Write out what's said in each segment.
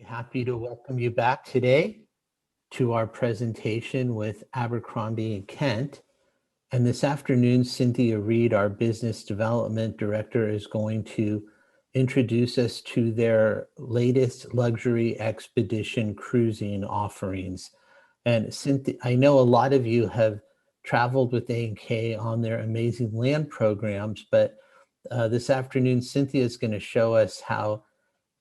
happy to welcome you back today to our presentation with Abercrombie and Kent. And this afternoon, Cynthia Reed, our Business Development Director, is going to introduce us to their latest luxury expedition cruising offerings. And Cynthia, I know a lot of you have traveled with A&K on their amazing land programs, but this afternoon, Cynthia is going to show us how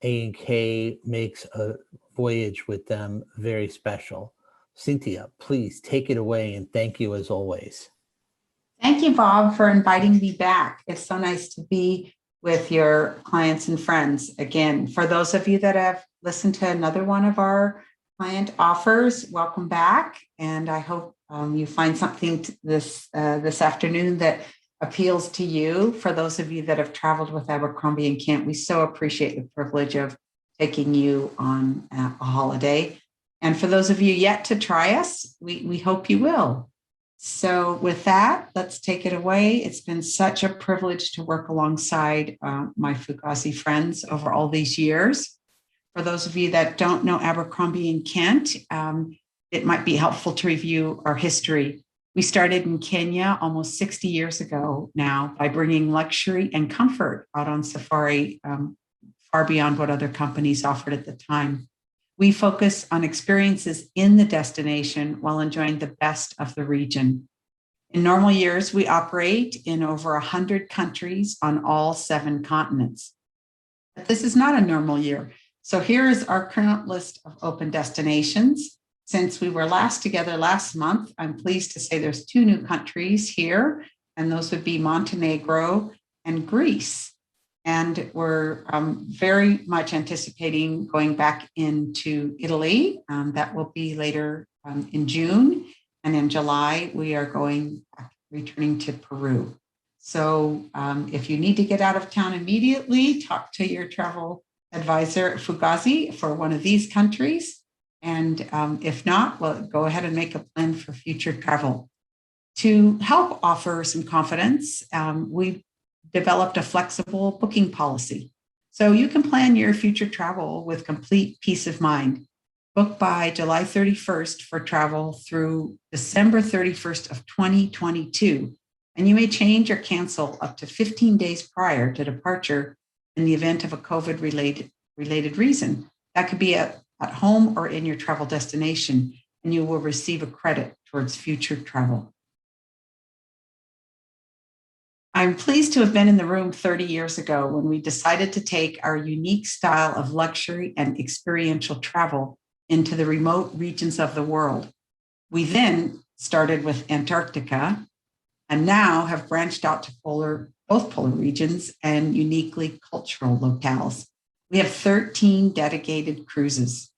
A&K makes a voyage with them very special. Cynthia, please take it away, and thank you as always. Thank you, Bob, for inviting me back. It's so nice to be with your clients and friends again. For those of you that have listened to another one of our client offers, welcome back. And I hope you find something this afternoon that appeals to you. For those of you that have traveled with Abercrombie and Kent, we so appreciate the privilege of taking you on a holiday. And for those of you yet to try us, we hope you will. So with that, let's take it away. It's been such a privilege to work alongside my Fugazi friends over all these years. For those of you that don't know Abercrombie and Kent, it might be helpful to review our history. We started in Kenya almost 60 years ago now by bringing luxury and comfort out on safari, far beyond what other companies offered at the time. We focus on experiences in the destination while enjoying the best of the region. In normal years, we operate in over 100 countries on all 7 continents. But this is not a normal year. So here is our current list of open destinations. Since we were last together last month, I'm pleased to say there's 2 new countries here, and those would be Montenegro and Greece. And we're very much anticipating going back into Italy. That will be later in June. And in July, we are returning to Peru. So if you need to get out of town immediately, talk to your travel advisor at Fugazi for one of these countries. And if not, well, go ahead and make a plan for future travel. To help offer some confidence, we developed a flexible booking policy. So you can plan your future travel with complete peace of mind. Book by July 31st for travel through December 31st of 2022. And you may change or cancel up to 15 days prior to departure in the event of a COVID-related reason. That could be at home or in your travel destination, and you will receive a credit towards future travel. I'm pleased to have been in the room 30 years ago when we decided to take our unique style of luxury and experiential travel into the remote regions of the world. We then started with Antarctica and now have branched out to both polar regions and uniquely cultural locales. We have 13 dedicated cruises.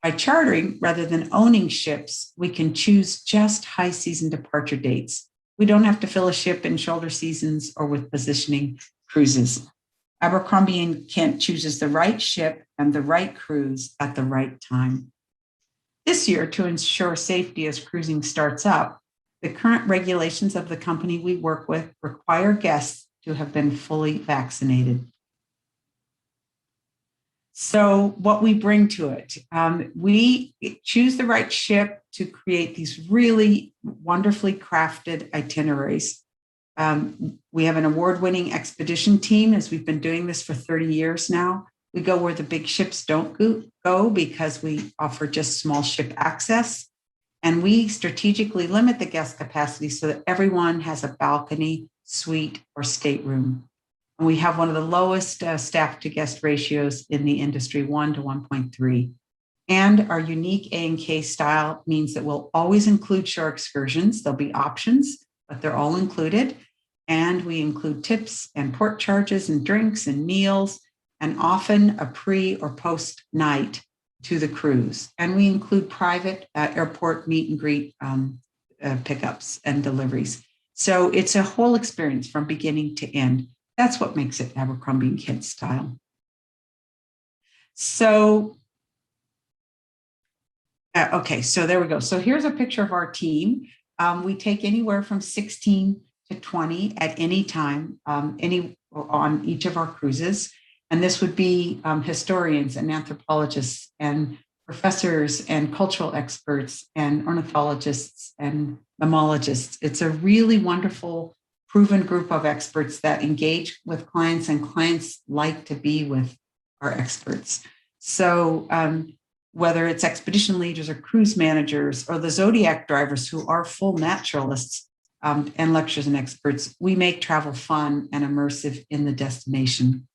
By chartering rather than owning ships, we can choose just high season departure dates. We don't have to fill a ship in shoulder seasons or with positioning cruises. Abercrombie and Kent chooses the right ship and the right cruise at the right time. This year, to ensure safety as cruising starts up, the current regulations of the company we work with require guests to have been fully vaccinated. So what we bring to it, we choose the right ship to create these really wonderfully crafted itineraries. We have an award-winning expedition team, as we've been doing this for 30 years now. We go where the big ships don't go because we offer just small ship access. And we strategically limit the guest capacity so that everyone has a balcony, suite, or stateroom. And we have one of the lowest staff to guest ratios in the industry, 1 to 1.3. And our unique A&K style means that we'll always include shore excursions. There'll be options, but they're all included. And we include tips and port charges and drinks and meals, and often a pre or post night to the cruise. And we include private airport meet and greet pickups and deliveries. So it's a whole experience from beginning to end. That's what makes it Abercrombie and Kent style. So, okay, so there we go. So here's a picture of our team. We take anywhere from 16 to 20 at any time, on each of our cruises. And this would be historians and anthropologists and professors and cultural experts and ornithologists and mammalogists. It's a really wonderful, proven group of experts that engage with clients, and clients like to be with our experts. So whether it's expedition leaders or cruise managers or the Zodiac drivers who are full naturalists and lecturers and experts, we make travel fun and immersive in the destination.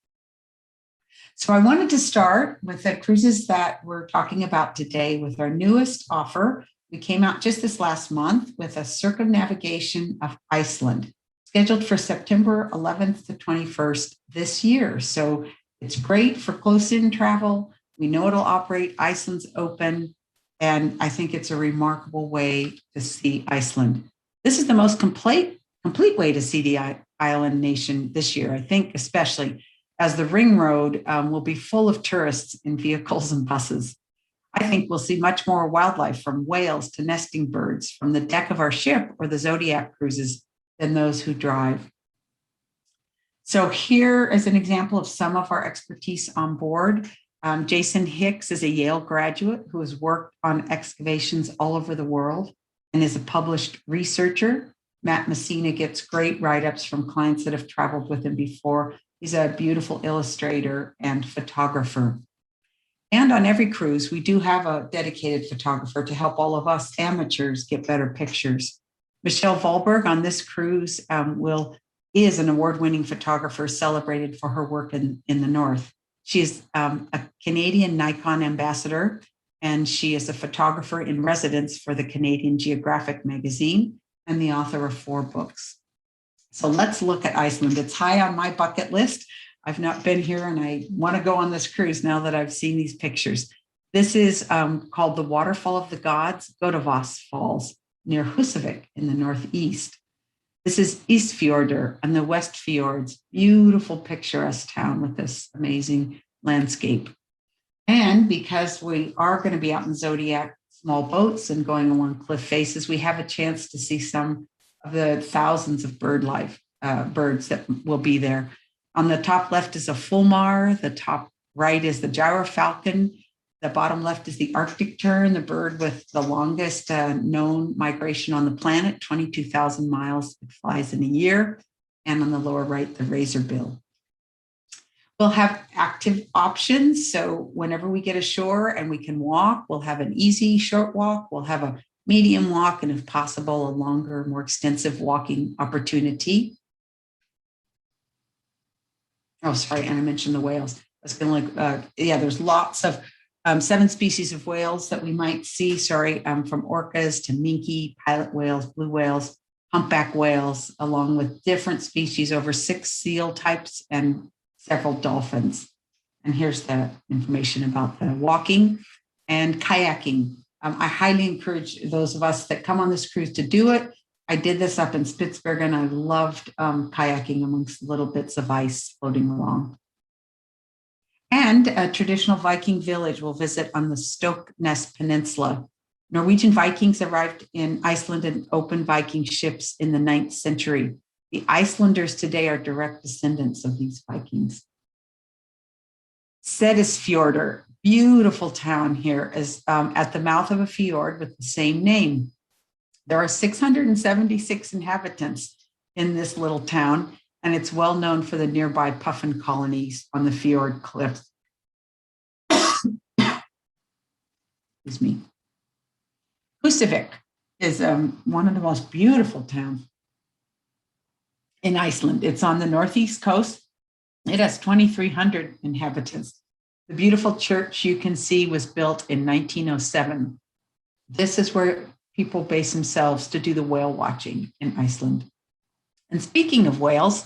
So I wanted to start with the cruises that we're talking about today with our newest offer. We came out just this last month with a circumnavigation of Iceland, scheduled for September 11th to 21st this year. So it's great for close-in travel. We know it'll operate. Iceland's open, and I think it's a remarkable way to see Iceland. This is the most complete way to see the island nation this year, I think, especially as the ring road will be full of tourists in vehicles and buses. I think we'll see much more wildlife, from whales to nesting birds, from the deck of our ship or the Zodiac cruises than those who drive. So here is an example of some of our expertise on board. Jason Hicks is a Yale graduate who has worked on excavations all over the world and is a published researcher. Matt Messina gets great write-ups from clients that have traveled with him before. He's a beautiful illustrator and photographer. And on every cruise, we do have a dedicated photographer to help all of us amateurs get better pictures. Michelle Volberg on this cruise is an award-winning photographer celebrated for her work in the North. She is a Canadian Nikon ambassador, and she is a photographer in residence for the Canadian Geographic magazine and the author of 4 books. So let's look at Iceland. It's high on my bucket list. I've not been here, and I want to go on this cruise now that I've seen these pictures. This is called the Waterfall of the Gods, Godafoss Falls, near Husavik in the northeast. This is Eastfjordur and the West Fjords, beautiful picturesque town with this amazing landscape. And because we are going to be out in Zodiac small boats and going along cliff faces, we have a chance to see some of the thousands of birds that will be there. On the top left is a fulmar, the top right is the gyrfalcon, the bottom left is the Arctic tern, the bird with the longest known migration on the planet, 22,000 miles it flies in a year, and on the lower right, the razorbill. We'll have active options, so whenever we get ashore and we can walk, we'll have an easy short walk, we'll have a medium walk, and if possible, a longer, more extensive walking opportunity. Oh, sorry, and I mentioned the whales. I was going to there's lots of 7 species of whales that we might see, from orcas to minke, pilot whales, blue whales, humpback whales, along with different species, over 6 seal types and several dolphins. And here's the information about the walking and kayaking. I highly encourage those of us that come on this cruise to do it. I did this up in Spitsbergen. I loved kayaking amongst little bits of ice floating along. And a traditional Viking village we'll visit on the Stoknes Peninsula. Norwegian Vikings arrived in Iceland in open Viking ships in the 9th century. The Icelanders today are direct descendants of these Vikings. Seyðisfjörður, beautiful town here, is at the mouth of a fjord with the same name. There are 676 inhabitants in this little town, and it's well known for the nearby puffin colonies on the fjord cliffs. Excuse me. Husavik is one of the most beautiful towns in Iceland. It's on the northeast coast. It has 2,300 inhabitants. The beautiful church you can see was built in 1907. This is where people base themselves to do the whale watching in Iceland. And speaking of whales,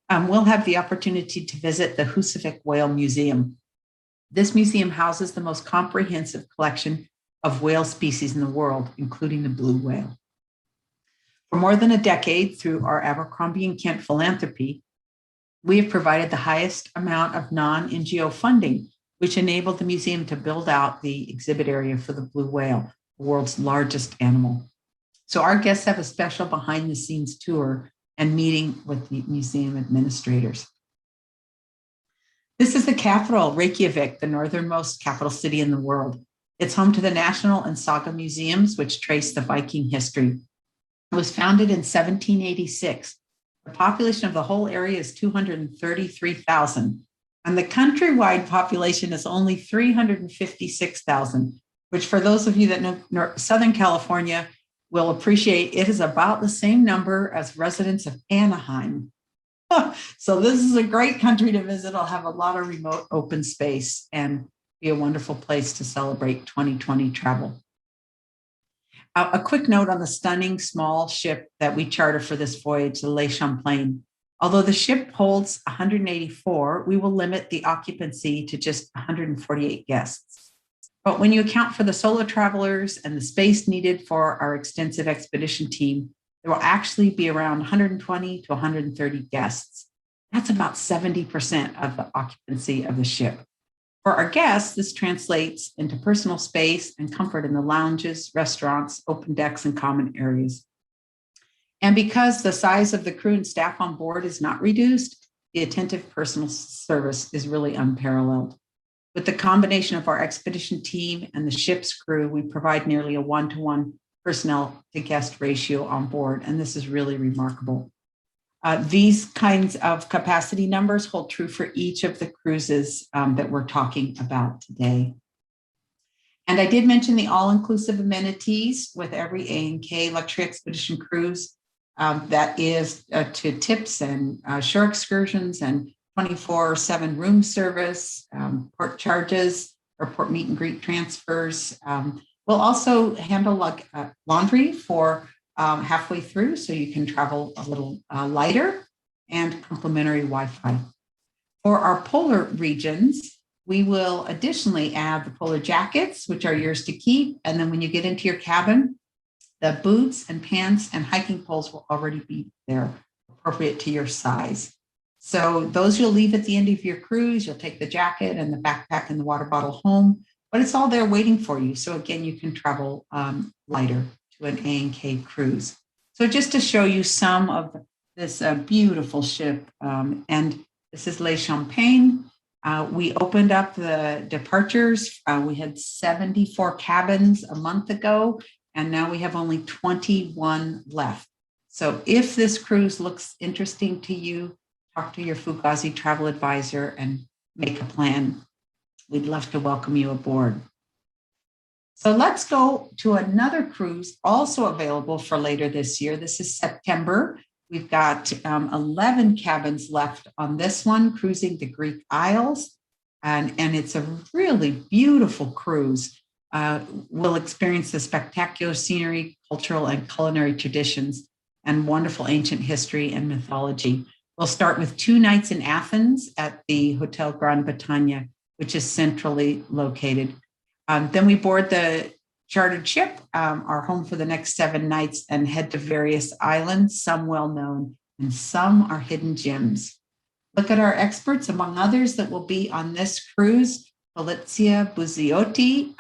we'll have the opportunity to visit the Husavik Whale Museum. This museum houses the most comprehensive collection of whale species in the world, including the blue whale. For more than a decade, through our Abercrombie Kent philanthropy, we have provided the highest amount of non-NGO funding, which enabled the museum to build out the exhibit area for the blue whale, the world's largest animal. So our guests have a special behind-the-scenes tour and meeting with the museum administrators. This is the capital, Reykjavik, the northernmost capital city in the world. It's home to the National and Saga Museums, which trace the Viking history. It was founded in 1786. The population of the whole area is 233,000, and the countrywide population is only 356,000, which for those of you that know Southern California will appreciate, it is about the same number as residents of Anaheim. So this is a great country to visit. It'll have a lot of remote open space and be a wonderful place to celebrate 2020 travel. A quick note on the stunning small ship that we charter for this voyage, the Le Champlain. Although the ship holds 184, we will limit the occupancy to just 148 guests. But when you account for the solo travelers and the space needed for our extensive expedition team, there will actually be around 120 to 130 guests. That's about 70% of the occupancy of the ship. For our guests, this translates into personal space and comfort in the lounges, restaurants, open decks, and common areas. And because the size of the crew and staff on board is not reduced, the attentive personal service is really unparalleled. With the combination of our expedition team and the ship's crew, we provide nearly a 1-to-1 personnel to guest ratio on board, and this is really remarkable. These kinds of capacity numbers hold true for each of the cruises that we're talking about today. And I did mention the all-inclusive amenities with every A&K luxury expedition cruise. That is to tips and shore excursions and 24/7 room service, port charges, airport meet and greet transfers. We'll also handle laundry for halfway through, so you can travel a little lighter, and complimentary Wi-Fi. For our polar regions, we will additionally add the polar jackets, which are yours to keep. And then when you get into your cabin, the boots and pants and hiking poles will already be there, appropriate to your size. So those you'll leave at the end of your cruise. You'll take the jacket and the backpack and the water bottle home, but it's all there waiting for you. So again, you can travel lighter to an A&K cruise. So just to show you some of this beautiful ship, and this is Le Champlain. We opened up the departures. We had 74 cabins a month ago, and now we have only 21 left. So if this cruise looks interesting to you, talk to your Fugazi travel advisor and make a plan. We'd love to welcome you aboard. So let's go to another cruise also available for later this year. This is September. We've got 11 cabins left on this one, cruising the Greek Isles. And it's a really beautiful cruise. We'll experience the spectacular scenery, cultural and culinary traditions, and wonderful ancient history and mythology. We'll start with 2 nights in Athens at the Hotel Grand Bretagne, which is centrally located. Then we board the chartered ship, our home for the next 7 nights, and head to various islands, some well-known and some are hidden gems. Look at our experts, among others that will be on this cruise. Felicia Buzziotti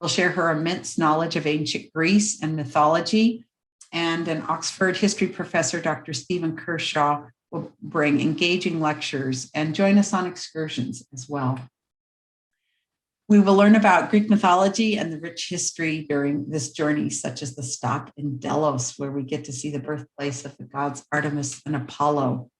will share her immense knowledge of ancient Greece and mythology. And an Oxford history professor, Dr. Stephen Kershaw, will bring engaging lectures and join us on excursions as well. We will learn about Greek mythology and the rich history during this journey, such as the stop in Delos, where we get to see the birthplace of the gods Artemis and Apollo.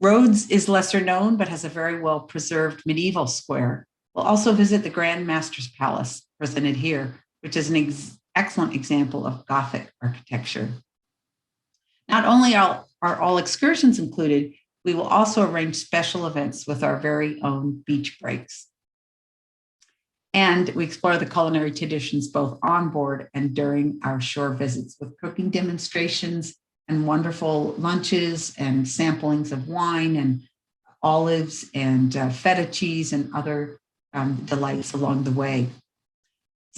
Rhodes is lesser known, but has a very well preserved medieval square. We'll also visit the Grand Master's Palace, presented here, which is an excellent example of Gothic architecture. Not only are all excursions included, we will also arrange special events with our very own beach breaks. And we explore the culinary traditions both on board and during our shore visits with cooking demonstrations and wonderful lunches and samplings of wine and olives and feta cheese and other delights along the way.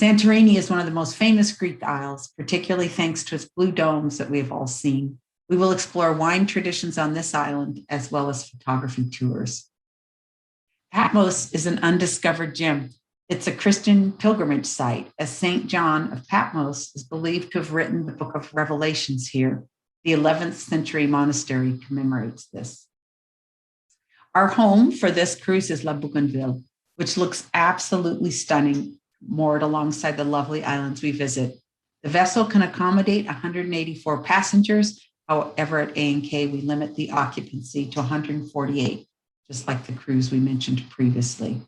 Santorini is one of the most famous Greek isles, particularly thanks to its blue domes that we have all seen. We will explore wine traditions on this island as well as photography tours. Patmos is an undiscovered gem. It's a Christian pilgrimage site, as St. John of Patmos is believed to have written the book of Revelations here. The 11th century monastery commemorates this. Our home for this cruise is La Bougainville, which looks absolutely stunning, moored alongside the lovely islands we visit. The vessel can accommodate 184 passengers. However, at A&K, we limit the occupancy to 148, just like the cruise we mentioned previously.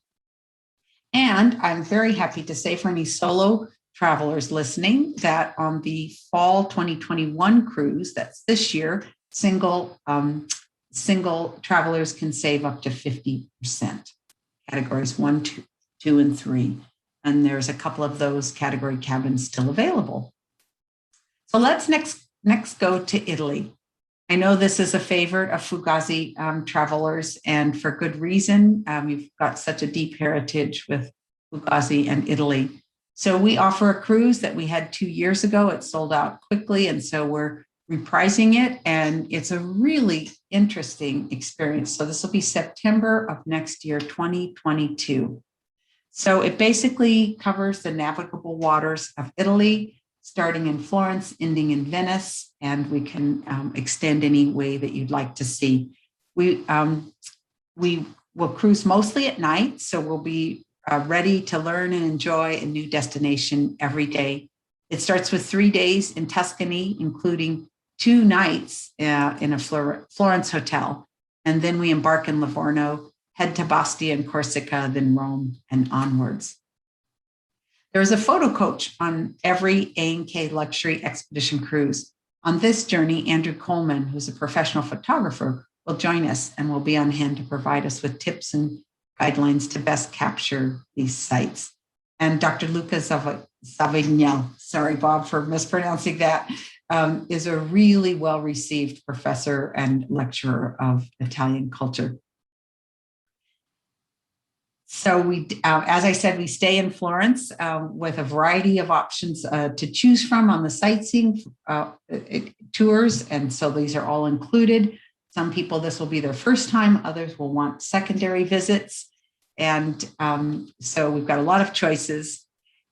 And I'm very happy to say for any solo travelers listening that on the fall 2021 cruise, that's this year, single travelers can save up to 50%, categories 1, 2, and 3. And there's a couple of those category cabins still available. So let's next go to Italy. I know this is a favorite of Fugazi travelers, and for good reason. You've got such a deep heritage with Fugazi and Italy. So we offer a cruise that we had 2 years ago. It sold out quickly, and so we're reprising it, and it's a really interesting experience. So this will be September of next year, 2022. So it basically covers the navigable waters of Italy, starting in Florence, ending in Venice, and we can extend any way that you'd like to see. We will cruise mostly at night, so we'll be ready to learn and enjoy a new destination every day. It starts with 3 days in Tuscany, including 2 nights in a Florence hotel, and then we embark in Livorno, head to Bastia and Corsica, then Rome and onwards. There is a photo coach on every A&K luxury expedition cruise. On this journey, Andrew Coleman, who's a professional photographer, will join us and will be on hand to provide us with tips and guidelines to best capture these sites. And Dr. Luca Savignel, sorry, Bob, for mispronouncing that, is a really well-received professor and lecturer of Italian culture. So we, as I said, we stay in Florence with a variety of options to choose from on the sightseeing tours. And so these are all included. Some people, this will be their first time. Others will want secondary visits. And so we've got a lot of choices.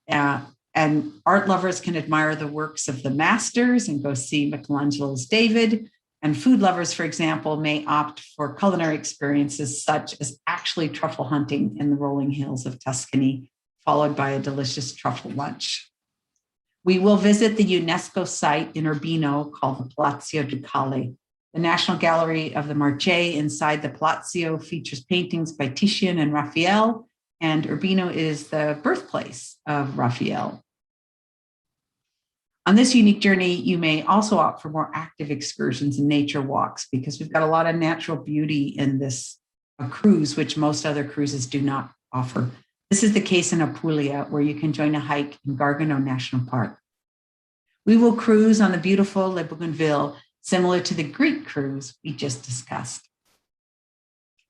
And art lovers can admire the works of the masters and go see Michelangelo's David. And food lovers, for example, may opt for culinary experiences such as actually truffle hunting in the rolling hills of Tuscany, followed by a delicious truffle lunch. We will visit the UNESCO site in Urbino called the Palazzo Ducale. The National Gallery of the Marche inside the Palazzo features paintings by Titian and Raphael, and Urbino is the birthplace of Raphael. On this unique journey, you may also opt for more active excursions and nature walks because we've got a lot of natural beauty in this cruise, which most other cruises do not offer. This is the case in Apulia, where you can join a hike in Gargano National Park. We will cruise on the beautiful Le Bougainville, similar to the Greek cruise we just discussed.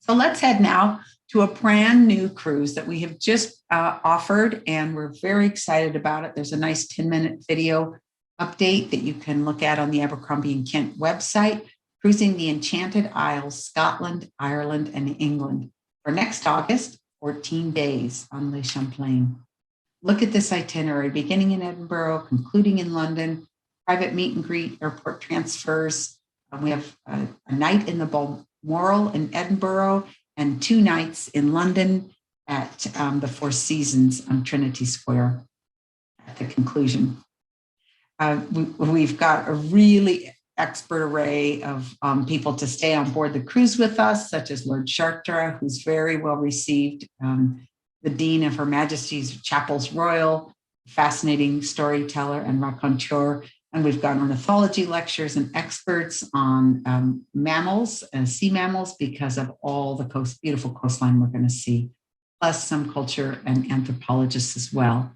So let's head now to a brand new cruise that we have just offered, and we're very excited about it. There's a nice 10-minute video update that you can look at on the Abercrombie Kent website, cruising the Enchanted Isles, Scotland, Ireland, and England for next August, 14 days on Lake Champlain. Look at this itinerary, beginning in Edinburgh, concluding in London, private meet and greet, airport transfers. We have a night in the Balmoral in Edinburgh and 2 nights in London at the Four Seasons on Trinity Square at the conclusion. We've got a really expert array of people to stay on board the cruise with us, such as Lord Chartres, who's very well received, the Dean of Her Majesty's Chapels Royal, fascinating storyteller and raconteur. And we've got ornithology lectures and experts on mammals and sea mammals because of all the beautiful coastline we're going to see, plus some culture and anthropologists as well.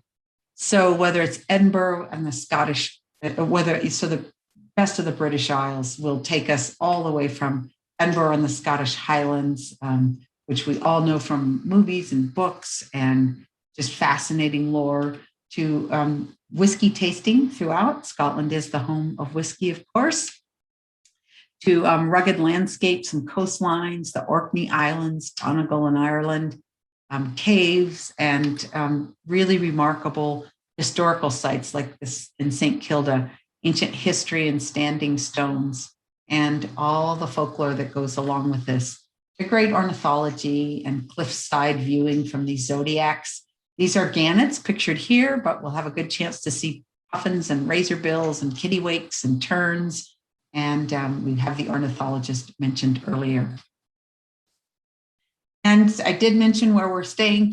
So whether it's Edinburgh and the Scottish, the best of the British Isles will take us all the way from Edinburgh and the Scottish Highlands, which we all know from movies and books and just fascinating lore, to whiskey tasting throughout. Scotland is the home of whiskey, of course, to rugged landscapes and coastlines, the Orkney Islands, Donegal in Ireland, caves, and really remarkable historical sites like this in St. Kilda, ancient history and standing stones, and all the folklore that goes along with this, the great ornithology and cliffside viewing from these zodiacs. These are gannets pictured here, but we'll have a good chance to see puffins and razorbills and kittiwakes and terns. And we have the ornithologist mentioned earlier. And I did mention where we're staying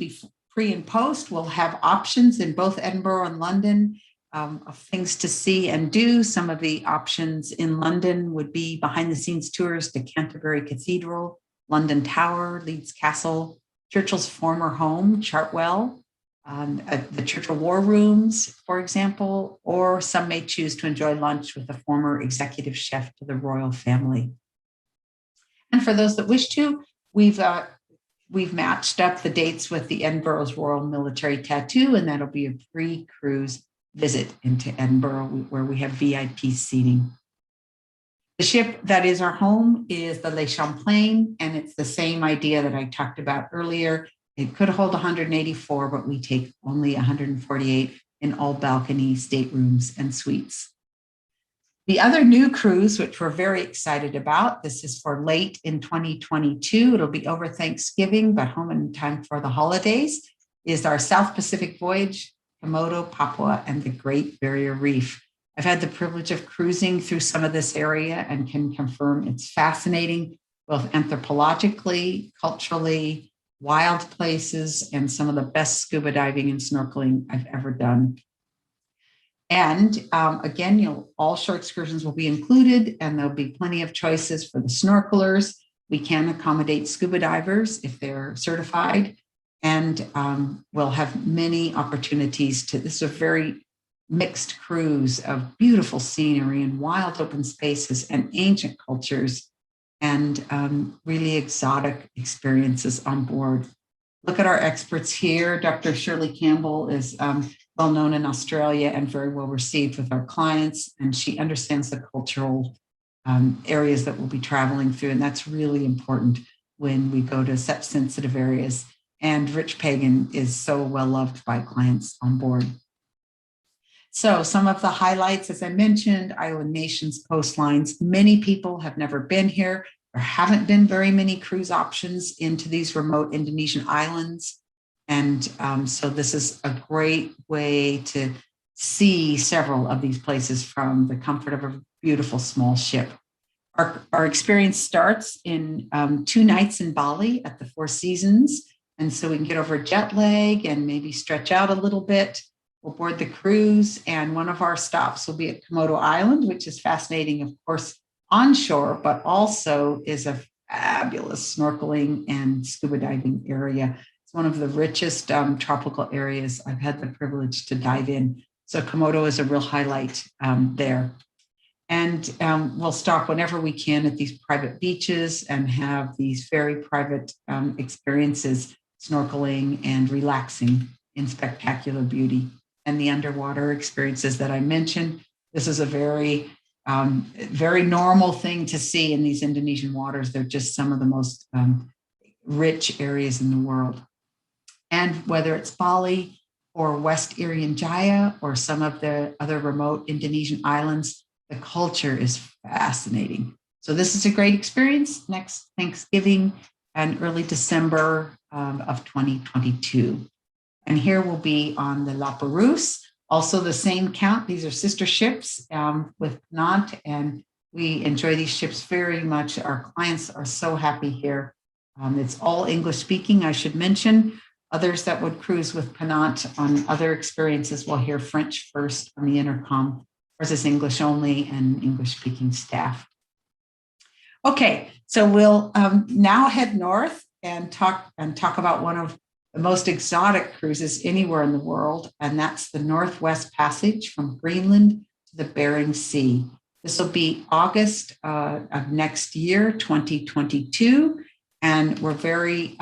pre and post. We'll have options in both Edinburgh and London of things to see and do. Some of the options in London would be behind the scenes tours to Canterbury Cathedral, London Tower, Leeds Castle, Churchill's former home, Chartwell, the Churchill War Rooms, for example, or some may choose to enjoy lunch with the former executive chef to the royal family. And for those that wish to, we've matched up the dates with the Edinburgh's Royal Military Tattoo, and that'll be a pre-cruise visit into Edinburgh where we have VIP seating. The ship that is our home is the Le Champlain, and it's the same idea that I talked about earlier. It could hold 184, but we take only 148 in all balcony staterooms and suites. The other new cruise, which we're very excited about, this is for late in 2022. It'll be over Thanksgiving, but home in time for the holidays, is our South Pacific Voyage, Komodo, Papua, and the Great Barrier Reef. I've had the privilege of cruising through some of this area and can confirm it's fascinating, both anthropologically, culturally, wild places, and some of the best scuba diving and snorkeling I've ever done. And again, all shore excursions will be included, and there'll be plenty of choices for the snorkelers. We can accommodate scuba divers if they're certified, and we'll have many opportunities to, this is a very mixed cruise of beautiful scenery and wild open spaces and ancient cultures and really exotic experiences on board. Look at our experts here. Dr. Shirley Campbell is well known in Australia and very well received with our clients, and she understands the cultural areas that we'll be traveling through, and that's really important when we go to such sensitive areas. And Rich Pagan is so well loved by clients on board. So some of the highlights, as I mentioned, island nations, coastlines. Many people have never been here. There haven't been very many cruise options into these remote Indonesian islands. And so this is a great way to see several of these places from the comfort of a beautiful small ship. Our experience starts in 2 nights in Bali at the Four Seasons. And so we can get over jet lag and maybe stretch out a little bit. We'll board the cruise, and one of our stops will be at Komodo Island, which is fascinating, of course, onshore, but also is a fabulous snorkeling and scuba diving area. It's one of the richest tropical areas I've had the privilege to dive in. So Komodo is a real highlight there. And we'll stop whenever we can at these private beaches and have these very private experiences, snorkeling and relaxing in spectacular beauty. And the underwater experiences that I mentioned, this is a very normal thing to see in these Indonesian waters. They're just some of the most rich areas in the world. And whether it's Bali or West Irian Jaya or some of the other remote Indonesian islands, the culture is fascinating. So this is a great experience next Thanksgiving and early December of 2022. And here we'll be on the La Perouse, also the same count. These are sister ships with Penant, and we enjoy these ships very much. Our clients are so happy here. It's all English speaking, I should mention. Others that would cruise with Penant on other experiences will hear French first on the intercom. Ours is English only and English speaking staff. Okay, so we'll now head north and talk about one of the most exotic cruises anywhere in the world, and that's the Northwest Passage from Greenland to the Bering Sea. This will be August of next year, 2022, and we're very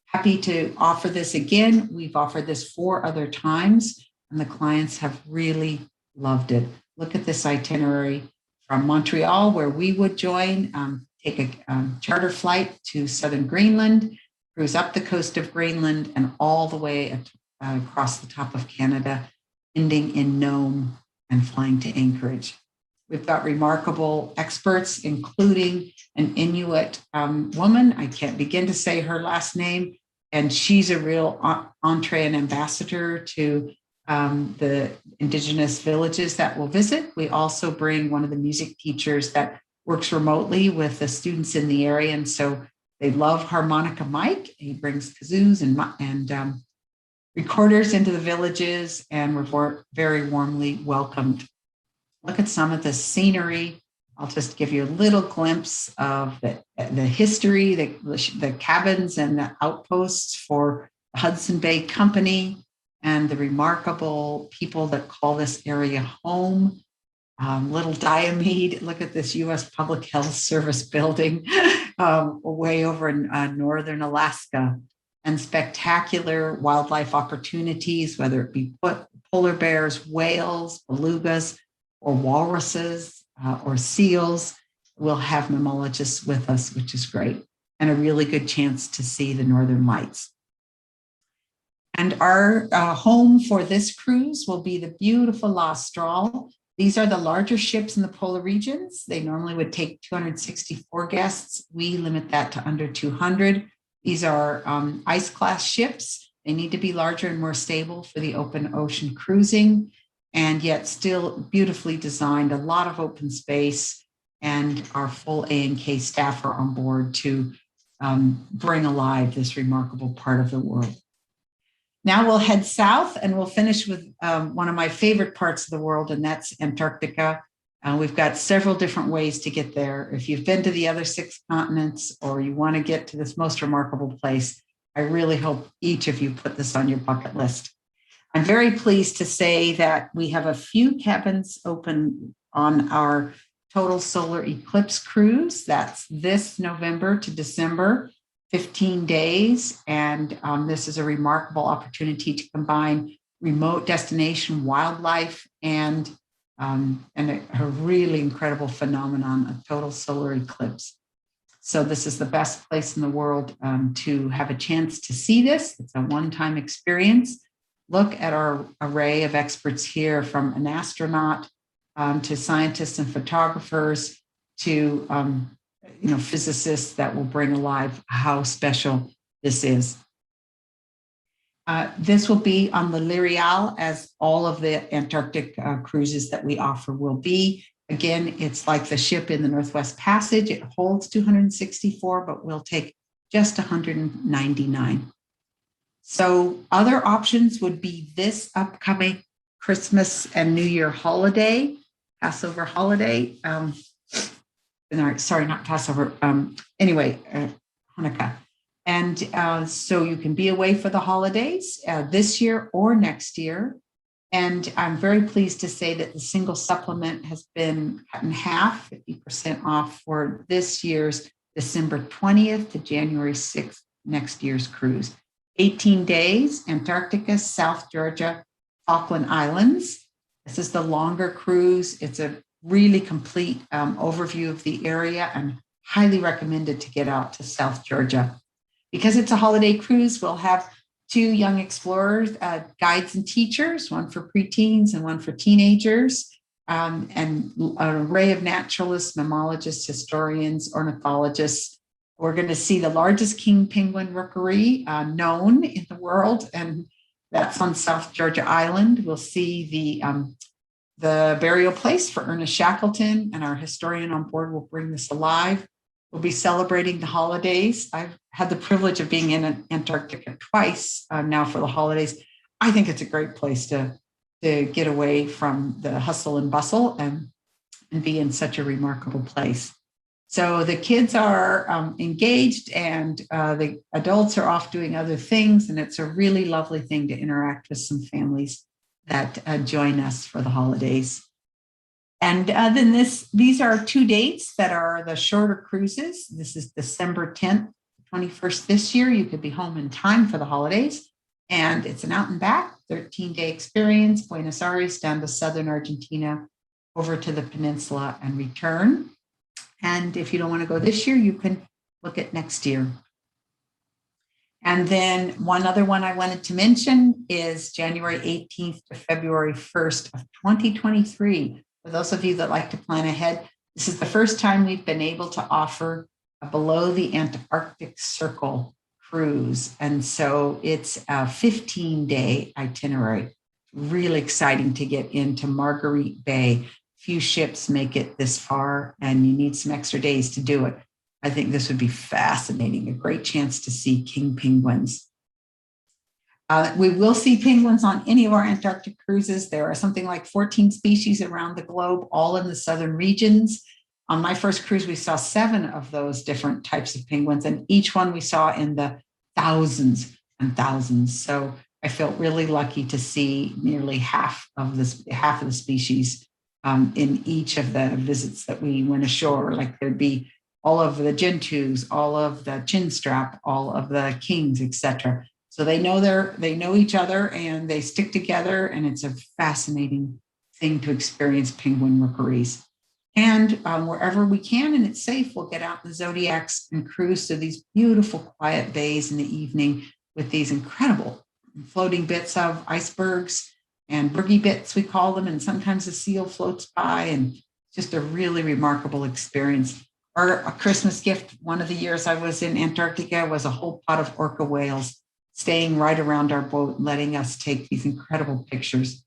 happy to offer this again. We've offered this 4 other times, and the clients have really loved it. Look at this itinerary from Montreal, where we would join, take a charter flight to southern Greenland, cruise up the coast of Greenland and all the way across the top of Canada, ending in Nome and flying to Anchorage. We've got remarkable experts, including an Inuit woman. I can't begin to say her last name. And she's a real entree and ambassador to the Indigenous villages that we'll visit. We also bring one of the music teachers that works remotely with the students in the area. And so they love harmonica Mike. He brings kazoos and recorders into the villages, and we're very warmly welcomed. Look at some of the scenery. I'll just give you a little glimpse of the history, the cabins and the outposts for the Hudson Bay Company and the remarkable people that call this area home. Little Diomede, look at this US Public Health Service building way over in northern Alaska, and spectacular wildlife opportunities, whether it be polar bears, whales, belugas, or walruses, or seals. We'll have mammalogists with us, which is great, and a really good chance to see the northern lights. And our home for this cruise will be the beautiful La Austral. These are the larger ships in the polar regions. They normally would take 264 guests. We limit that to under 200. These are ice class ships. They need to be larger and more stable for the open ocean cruising, and yet still beautifully designed, a lot of open space, and our full A&K staff are on board to bring alive this remarkable part of the world. Now we'll head south and we'll finish with one of my favorite parts of the world, and that's Antarctica. We've got several different ways to get there. If you've been to the other 6 continents or you want to get to this most remarkable place, I really hope each of you put this on your bucket list. I'm very pleased to say that we have a few cabins open on our total solar eclipse cruise. That's this November to December, 15 days. And this is a remarkable opportunity to combine remote destination wildlife and a really incredible phenomenon of total solar eclipse. So this is the best place in the world to have a chance to see this. It's a one-time experience. Look at our array of experts here, from an astronaut to scientists and photographers to physicists that will bring alive how special this is. This will be on the L'Oreal, as all of the Antarctic cruises that we offer will be. Again, it's like the ship in the Northwest Passage. It holds 264, but we'll take just 199. So other options would be this upcoming Christmas and New Year holiday, Passover holiday. Sorry, not Passover. Hanukkah. And so you can be away for the holidays this year or next year. And I'm very pleased to say that the single supplement has been cut in half, 50% off for this year's December 20th to January 6th, next year's cruise. 18 days, Antarctica, South Georgia, Auckland Islands. This is the longer cruise. It's a really complete overview of the area, and highly recommended to get out to South Georgia. Because it's a holiday cruise, we'll have 2 young explorers, guides and teachers, one for preteens and one for teenagers, and an array of naturalists, mammalogists, historians, ornithologists. We're going to see the largest king penguin rookery known in the world, and that's on South Georgia Island. We'll see the burial place for Ernest Shackleton, and our historian on board will bring this alive. We'll be celebrating the holidays. I've had the privilege of being in Antarctica twice now for the holidays. I think it's a great place to get away from the hustle and bustle and be in such a remarkable place. So the kids are engaged, and the adults are off doing other things. And it's a really lovely thing to interact with some families that join us for the holidays. And then these are 2 dates that are the shorter cruises. This is December 10th, 21st this year. You could be home in time for the holidays. And it's an out and back 13-day experience, Buenos Aires down to southern Argentina, over to the peninsula and return. And if you don't want to go this year, you can look at next year. And then one other one I wanted to mention is January 18th to February 1st of 2023, For those of you that like to plan ahead, this is the first time we've been able to offer a below the Antarctic Circle cruise. And so it's a 15-day itinerary. Really exciting to get into Marguerite Bay. Few ships make it this far, and you need some extra days to do it. I think this would be fascinating, a great chance to see king penguins. We will see penguins on any of our Antarctic cruises. There are something like 14 species around the globe, all in the southern regions. On my first cruise, we saw 7 of those different types of penguins, and each one we saw in the thousands and thousands. So I felt really lucky to see nearly half of the species in each of the visits that we went ashore. Like there'd be all of the gentoos, all of the chinstrap, all of the kings, etc. So they know each other and they stick together, and it's a fascinating thing to experience penguin rookeries. And wherever we can and it's safe, we'll get out in the Zodiacs and cruise through these beautiful quiet bays in the evening with these incredible floating bits of icebergs and boogie bits, we call them. And sometimes a seal floats by, and just a really remarkable experience. A Christmas gift, one of the years I was in Antarctica, was a whole pot of orca whales staying right around our boat, letting us take these incredible pictures.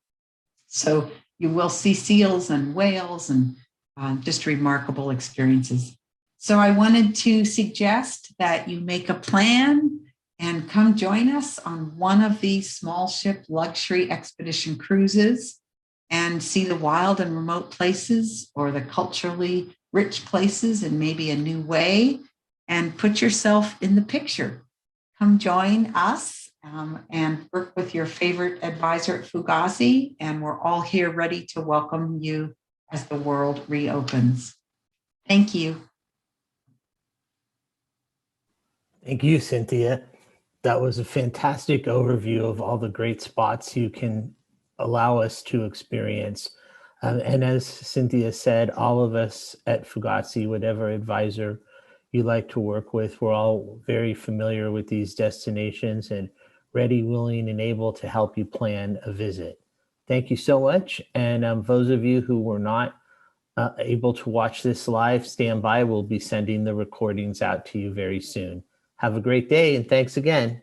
So you will see seals and whales and just remarkable experiences. So I wanted to suggest that you make a plan and come join us on one of these small ship luxury expedition cruises and see the wild and remote places or the culturally rich places in maybe a new way, and put yourself in the picture. Come join us and work with your favorite advisor at Fugazi, and we're all here ready to welcome you as the world reopens. Thank you. Thank you, Cynthia. That was a fantastic overview of all the great spots you can allow us to experience. And as Cynthia said, all of us at Fugazi, whatever advisor you like to work with, we're all very familiar with these destinations and ready, willing, and able to help you plan a visit. Thank you so much. And those of you who were not able to watch this live, stand by. We'll be sending the recordings out to you very soon. Have a great day, and thanks again.